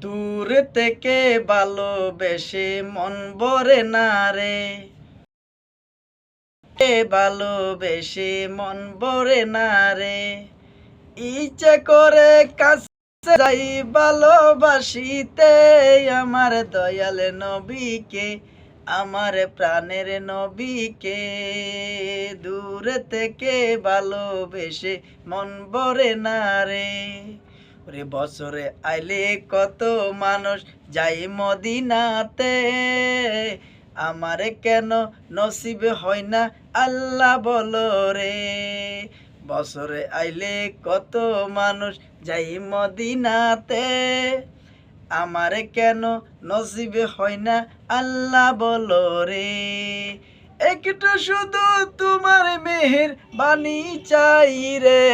দূর থেকে ভালোবেসে মন ভরে না রে, ভালোবেসে মন ভরে না রে। ইচ্ছে করে কাছে যাই ভালোবাসিতে আমার দয়াল নবীকে, আমার প্রাণের নবীকে। দূর থেকে ভালোবেসে মন ভরে না রে। ওরে বছরে আইলে কত মানুষ যাই মদিনাতে, আমারে কেন নসিব হয় না আল্লাহ বলো রে। বছরে আইলে কত মানুষ যাই মদিনাতে, আমারে কেন নসিব হয় না আল্লাহ বলো রে। একটু শুধু তোমার মেহের বাণী চাই রে,